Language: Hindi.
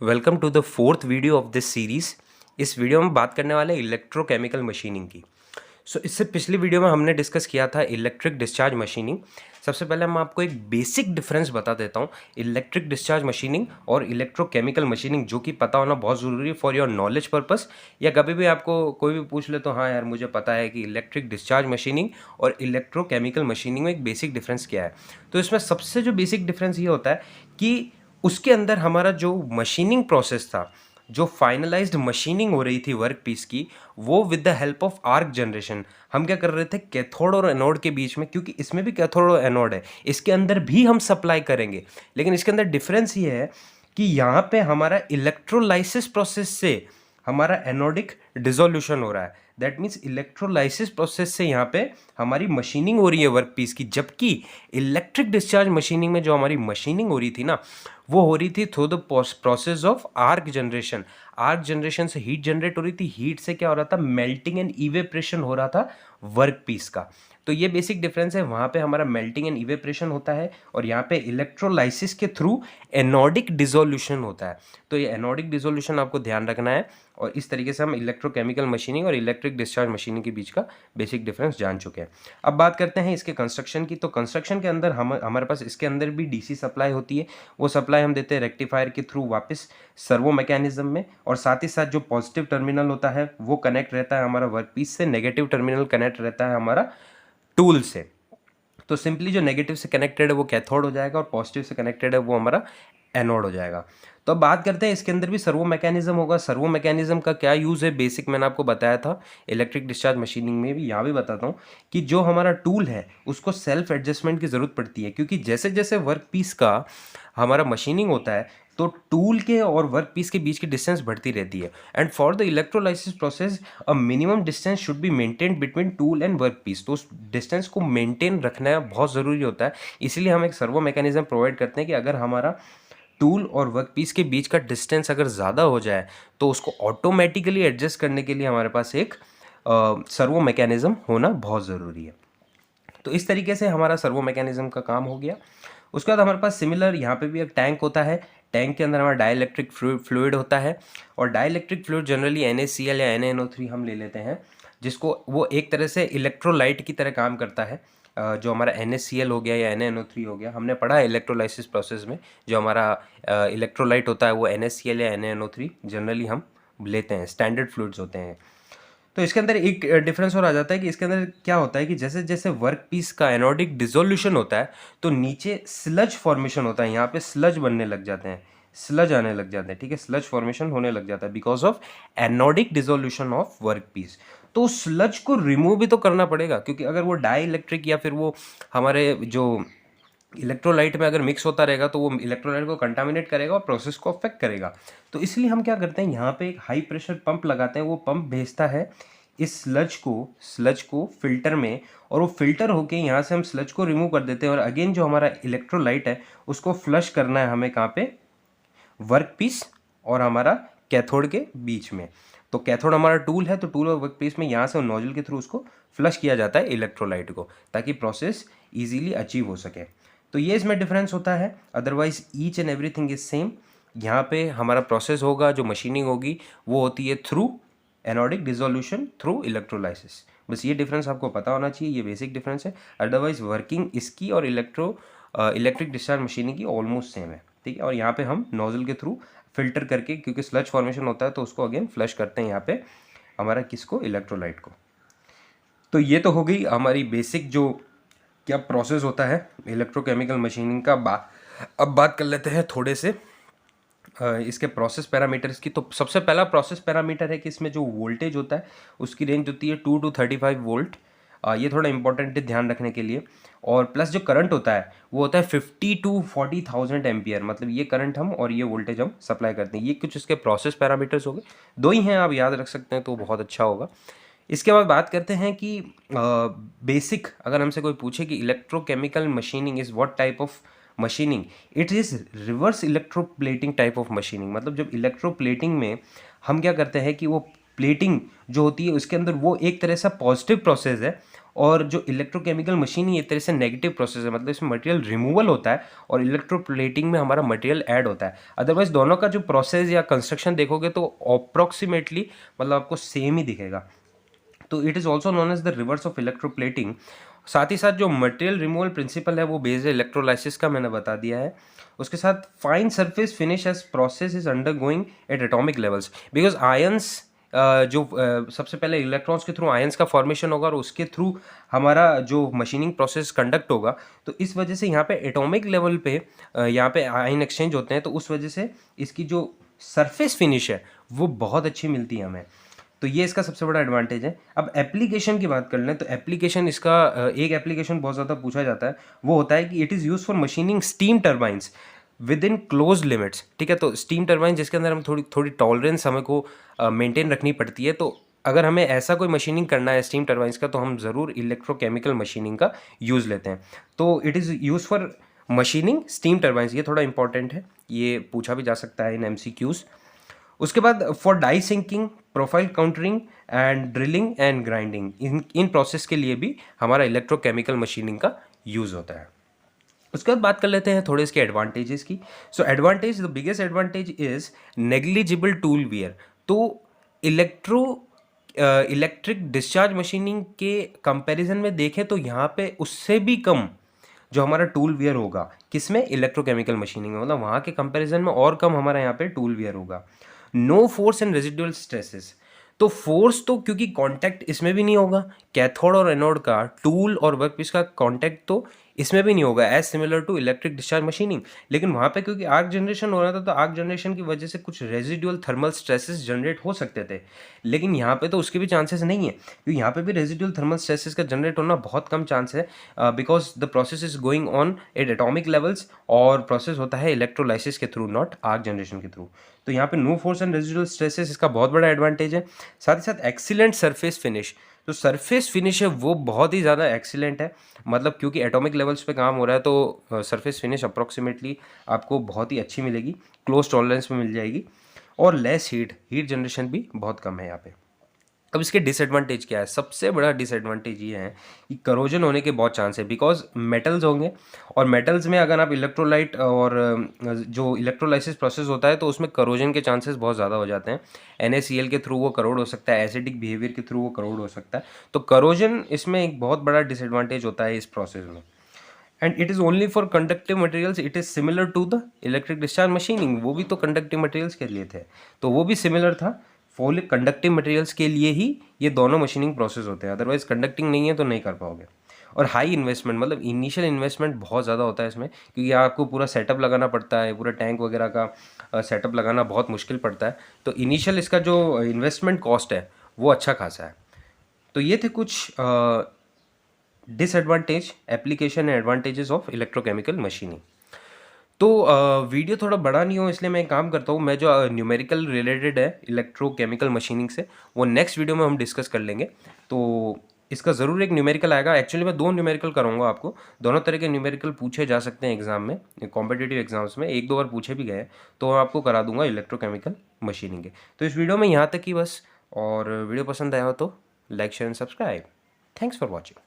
Welcome to the fourth video of this series. इस वीडियो में बात करने वाले इलेक्ट्रोकेमिकल मशीनिंग की। इससे पिछली वीडियो में हमने डिस्कस किया था इलेक्ट्रिक डिस्चार्ज मशीनिंग। सबसे पहले मैं आपको एक बेसिक डिफरेंस बता देता हूँ इलेक्ट्रिक डिस्चार्ज मशीनिंग और इलेक्ट्रोकेमिकल मशीनिंग, जो कि पता होना बहुत ज़रूरी है फॉर योर नॉलेज पर्पस। या कभी भी आपको कोई भी पूछ ले तो हाँ यार मुझे पता है कि इलेक्ट्रिक डिस्चार्ज मशीनिंग और इलेक्ट्रोकेमिकल मशीनिंग में एक बेसिक डिफरेंस क्या है। तो इसमें सबसे जो बेसिक डिफरेंस ये होता है कि उसके अंदर हमारा जो मशीनिंग प्रोसेस था, जो फाइनलाइज्ड मशीनिंग हो रही थी वर्क पीस की, वो with the help of arc generation हम क्या कर रहे थे, कैथोड और एनोड के बीच में, क्योंकि इसमें भी कैथोड और एनोड है, इसके अंदर भी हम सप्लाई करेंगे। लेकिन इसके अंदर डिफरेंस ये है कि यहाँ पे हमारा इलेक्ट्रोलाइसिस प्रोसेस से हमारा एनोडिक डिसोल्यूशन हो रहा है। दैट मीन्स इलेक्ट्रोलाइसिस प्रोसेस से यहाँ पे हमारी मशीनिंग हो रही है वर्क पीस की, जबकि इलेक्ट्रिक डिस्चार्ज मशीनिंग में जो हमारी मशीनिंग हो रही थी ना, वो हो रही थी through the process of arc generation. Arc generation से हीट जनरेट हो रही थी, हीट से क्या हो रहा था, मेल्टिंग एंड इवेप्रेशन हो रहा था वर्क पीस का। तो ये बेसिक डिफरेंस है, वहाँ पे हमारा मेल्टिंग एंड इवेप्रेशन होता है और यहाँ पे इलेक्ट्रोलाइसिस के थ्रू एनोडिक डिसोल्यूशन होता है। तो ये एनोडिक डिसोल्यूशन आपको ध्यान रखना है, और इस तरीके से हम इलेक्ट्रोकेमिकल मशीनिंग और इलेक्ट्रिक डिस्चार्ज मशीनिंग के बीच का बेसिक डिफरेंस जान चुके हैं। अब बात करते हैं इसके कंस्ट्रक्शन की। तो कंस्ट्रक्शन के अंदर हमारे पास इसके अंदर भी डीसी सप्लाई होती है। वो सप्लाई हम देते हैं रेक्टिफायर के थ्रू वापस सर्वो मैकेनिज्म में, और साथ ही साथ जो पॉजिटिव टर्मिनल होता है वो कनेक्ट रहता है हमारा वर्क पीस से, नेगेटिव टर्मिनल कनेक्ट रहता है हमारा टूल से। तो सिंपली जो नेगेटिव से कनेक्टेड है वो कैथोड हो जाएगा और पॉजिटिव से कनेक्टेड है वो हमारा एनोड हो जाएगा। तो अब बात करते हैं इसके अंदर भी सर्वो मैकेनिज्म होगा। सर्वो मैकेनिज्म का क्या यूज़ है, बेसिक मैंने आपको बताया था इलेक्ट्रिक डिस्चार्ज मशीनिंग में भी, यहाँ भी बताता हूँ कि जो हमारा टूल है उसको सेल्फ एडजस्टमेंट की ज़रूरत पड़ती है, क्योंकि जैसे जैसे वर्क पीस का हमारा मशीनिंग होता है तो टूल के और वर्क पीस के बीच की डिस्टेंस बढ़ती रहती है। And for the electrolysis process a minimum distance should be maintained between tool and work piece. तो उस डिस्टेंस को मेंटेन रखना बहुत ज़रूरी होता है। इसलिए हम एक सर्वो मैकेनिज्म प्रोवाइड करते हैं कि अगर हमारा टूल और वर्क पीस के बीच का डिस्टेंस अगर ज़्यादा हो जाए तो उसको ऑटोमेटिकली एडजस्ट करने के लिए हमारे पास एक सर्वो मैकेनिज्म होना बहुत ज़रूरी है। तो इस तरीके से हमारा सर्वो मैकेनिज्म का काम हो गया। उसके बाद हमारे पास सिमिलर यहाँ पे भी एक टैंक होता है। टैंक के अंदर हमारा डाइलेक्ट्रिक फ्लूइड होता है, और डाइलेक्ट्रिक फ्लूइड जनरली NaCl या NaNO3 हम ले लेते हैं, जिसको वो एक तरह से इलेक्ट्रोलाइट की तरह काम करता है। जो हमारा NaCl हो गया या NaNO3 हो गया, हमने पढ़ा है इलेक्ट्रोलाइसिस प्रोसेस में, जो हमारा इलेक्ट्रोलाइट होता है वो NaCl या NaNO3 जनरली हम लेते हैं, स्टैंडर्ड फ्लूइड्स होते हैं। तो इसके अंदर एक डिफरेंस और आ जाता है कि इसके अंदर क्या होता है कि जैसे जैसे वर्क पीस का एनोडिक डिसोल्यूशन होता है तो नीचे स्लज फॉर्मेशन होता है, यहाँ पे स्लज बनने लग जाते हैं, स्लज आने लग जाते हैं, ठीक है, स्लज फॉर्मेशन होने लग जाता है because of anodic dissolution of work piece. तो उस स्लज को रिमूव भी तो करना पड़ेगा, क्योंकि अगर वो डाई इलेक्ट्रिक या फिर वो हमारे जो इलेक्ट्रोलाइट में अगर मिक्स होता रहेगा तो वो इलेक्ट्रोलाइट को कंटामिनेट करेगा और प्रोसेस को अफेक्ट करेगा। तो इसलिए हम क्या करते हैं, यहाँ पे एक हाई प्रेशर पंप लगाते हैं। वो पंप भेजता है इस स्लज को फिल्टर में, और वो फिल्टर होके यहाँ से हम स्लज को रिमूव कर देते हैं, और अगेन जो हमारा इलेक्ट्रोलाइट है उसको फ्लश करना है हमें कहाँ पे, वर्क पीस और हमारा कैथोड के बीच में। तो कैथोड हमारा टूल है, तो टूल और वर्क पीस में यहाँ से नोजल के थ्रू उसको फ्लश किया जाता है इलेक्ट्रोलाइट को, ताकि प्रोसेस इजीली अचीव हो सके। तो ये इसमें डिफरेंस होता है, otherwise each and everything is same. यहाँ पे हमारा प्रोसेस होगा, जो मशीनिंग होगी वो होती है through anodic dissolution through electrolysis. बस ये डिफरेंस आपको पता होना चाहिए, ये बेसिक डिफरेंस है। अदरवाइज वर्किंग इसकी और इलेक्ट्रिक डिस्चार्ज मशीनिंग की ऑलमोस्ट सेम है, ठीक है। और यहाँ पे हम नोजल के थ्रू फिल्टर करके, क्योंकि स्लज फॉर्मेशन होता है तो उसको अगेन फ्लश करते हैं यहाँ पे हमारा किसको, इलेक्ट्रोलाइट को। तो ये तो हो गई हमारी बेसिक जो क्या प्रोसेस होता है इलेक्ट्रोकेमिकल मशीनिंग का। अब बात कर लेते हैं थोड़े से इसके प्रोसेस पैरामीटर्स की। तो सबसे पहला प्रोसेस पैरामीटर है कि इसमें जो वोल्टेज होता है उसकी रेंज होती है 2 to 35 वोल्ट। ये थोड़ा इंपॉर्टेंट है ध्यान रखने के लिए। और प्लस जो करंट होता है वो होता है 50 to 40,000 एम्पियर, मतलब ये करंट हम और ये वोल्टेज हम सप्लाई करते हैं। ये कुछ इसके प्रोसेस पैरामीटर्स हो गए, दो ही हैं, आप याद रख सकते हैं तो बहुत अच्छा होगा। इसके बाद बात करते हैं कि बेसिक अगर हमसे कोई पूछे कि electrochemical machining is what type of machining, it is reverse electroplating type of machining. मतलब जब इलेक्ट्रोप्लेटिंग में हम क्या करते हैं कि वो प्लेटिंग जो होती है उसके अंदर वो एक तरह से पॉजिटिव प्रोसेस है, और जो इलेक्ट्रोकेमिकल मशीनिंग एक तरह से नेगेटिव प्रोसेस है, मतलब इसमें मटेरियल रिमूवल होता है और इलेक्ट्रोप्लेटिंग में हमारा मटेरियल ऐड होता है। अदरवाइज दोनों का जो प्रोसेस या कंस्ट्रक्शन देखोगे तो अप्रॉक्सीमेटली मतलब आपको सेम ही दिखेगा। तो it is also known as the reverse of electroplating. साथ ही साथ जो मटेरियल रिमूवल प्रिंसिपल है वो बेस्ड है इलेक्ट्रोलाइसिस का, मैंने बता दिया है। उसके साथ fine surface finish as process is under going at atomic levels, because ions सबसे पहले इलेक्ट्रॉन्स के थ्रू आयंस का फॉर्मेशन होगा और उसके थ्रू हमारा जो मशीनिंग प्रोसेस कंडक्ट होगा। तो इस वजह से यहाँ पे एटॉमिक लेवल पे यहाँ पे आयन एक्सचेंज होते हैं, तो उस वजह से इसकी जो सरफेस फिनिश है वो बहुत अच्छी मिलती है हमें। तो ये इसका सबसे बड़ा एडवांटेज है। अब एप्लीकेशन की बात कर लें तो एप्लीकेशन इसका एक एप्लीकेशन बहुत ज़्यादा पूछा जाता है, वो होता है कि it is use for machining steam turbines with in close limits. ठीक है, तो स्टीम टर्बाइन जिसके अंदर हम थोड़ी थोड़ी टॉलरेंस हमें को मेंटेन रखनी पड़ती है। तो अगर हमें ऐसा कोई मशीनिंग करना है स्टीम टर्बाइंस का, तो हम ज़रूर इलेक्ट्रोकेमिकल मशीनिंग का यूज़ लेते हैं। तो it is use for machining steam turbines, ये थोड़ा इंपॉर्टेंट है, ये पूछा भी जा सकता है इन MCQs। उसके बाद for die sinking, profile contouring and drilling and grinding, इन प्रोसेस के लिए भी हमारा इलेक्ट्रोकेमिकल मशीनिंग का यूज़ होता है। उसके बाद बात कर लेते हैं थोड़े इसके एडवांटेजेस की। So advantage, the biggest advantage is negligible tool wear. तो इलेक्ट्रिक डिस्चार्ज मशीनिंग के कंपैरिजन में देखें तो यहाँ पे उससे भी कम जो हमारा टूल वियर होगा, किसमें, इलेक्ट्रोकेमिकल मशीनिंग में, मतलब वहाँ के कंपैरिजन में और कम हमारा यहाँ पे टूल वियर होगा। No force and residual stresses, तो फोर्स तो क्योंकि कांटेक्ट इसमें भी नहीं होगा, कैथोड और एनोड का, टूल और वर्कपीस का कांटेक्ट तो इसमें भी नहीं होगा, as similar to electric discharge machining. लेकिन वहाँ पे क्योंकि आर्क जनरेशन हो रहा था, तो आर्क जनरेशन की वजह से कुछ रेजिडुअल थर्मल स्ट्रेसेस जनरेट हो सकते थे, लेकिन यहाँ पे तो उसके भी चांसेस नहीं है, क्योंकि यहाँ पे भी रेजिडुअल थर्मल स्ट्रेसेस का जनरेट होना बहुत कम चांस है, because the process is going on at atomic levels और प्रोसेस होता है इलेक्ट्रोलाइसिस के थ्रू, नॉट आर्क जनरेशन के थ्रू। तो यहाँ पे no force and residual stresses, इसका बहुत बड़ा एडवांटेज है। साथ ही साथ एक्सीलेंट सरफेस फिनिश, तो सरफेस फिनिश है वो बहुत ही ज़्यादा एक्सीलेंट है, मतलब क्योंकि एटॉमिक लेवल्स पे काम हो रहा है, तो सरफेस फिनिश अप्रॉक्सीमेटली आपको बहुत ही अच्छी मिलेगी, क्लोज टॉलरेंस में मिल जाएगी। और लेस हीट जनरेशन भी बहुत कम है यहाँ पे। अब इसके डिसएडवांटेज क्या है, सबसे बड़ा डिसएडवांटेज ये है कि करोजन होने के बहुत चांस है, बिकॉज मेटल्स होंगे और मेटल्स में अगर आप इलेक्ट्रोलाइट और जो इलेक्ट्रोलाइसिस प्रोसेस होता है तो उसमें करोजन के चांसेस बहुत ज़्यादा हो जाते हैं। NaCl के थ्रू वो करोड हो सकता है, एसिडिक बिहेवियर के थ्रू वो करोड हो सकता है, तो करोजन इसमें एक बहुत बड़ा डिसएडवांटेज होता है इस प्रोसेस में। And it is only for conductive materials, it is similar to the electric discharge machining, वो भी तो कंडक्टिव मटेरियल्स के लिए थे, तो वो भी सिमिलर था। फुल कंडक्टिव मटेरियल्स के लिए ही ये दोनों मशीनिंग प्रोसेस होते हैं, अदरवाइज कंडक्टिंग नहीं है तो नहीं कर पाओगे। और हाई इन्वेस्टमेंट, मतलब इनिशियल इन्वेस्टमेंट बहुत ज़्यादा होता है इसमें, क्योंकि आपको पूरा सेटअप लगाना पड़ता है, पूरा टैंक वगैरह का सेटअप लगाना बहुत मुश्किल पड़ता है, तो इनिशियल इसका जो इन्वेस्टमेंट कॉस्ट है वो अच्छा खासा है। तो ये थे कुछ disadvantage, application and advantages of electrochemical machining. तो वीडियो थोड़ा बड़ा नहीं हो इसलिए मैं एक काम करता हूँ, मैं जो न्यूमेरिकल रिलेटेड है इलेक्ट्रोकेमिकल मशीनिंग से, वो नेक्स्ट वीडियो में हम डिस्कस कर लेंगे। तो इसका ज़रूर एक न्यूमेरिकल आएगा, एक्चुअली मैं 2 न्यूमेरिकल करूँगा आपको, दोनों तरह के न्यूमेरिकल पूछे जा सकते हैं एग्जाम में, कॉम्पिटिटिव एग्जाम्स में 1-2 बार पूछे भी गए हैं, तो मैं आपको करा दूंगा इलेक्ट्रोकेमिकल मशीनिंग के। तो इस वीडियो में यहाँ तक ही बस, और वीडियो पसंद आया हो तो like share and subscribe. Thanks for watching.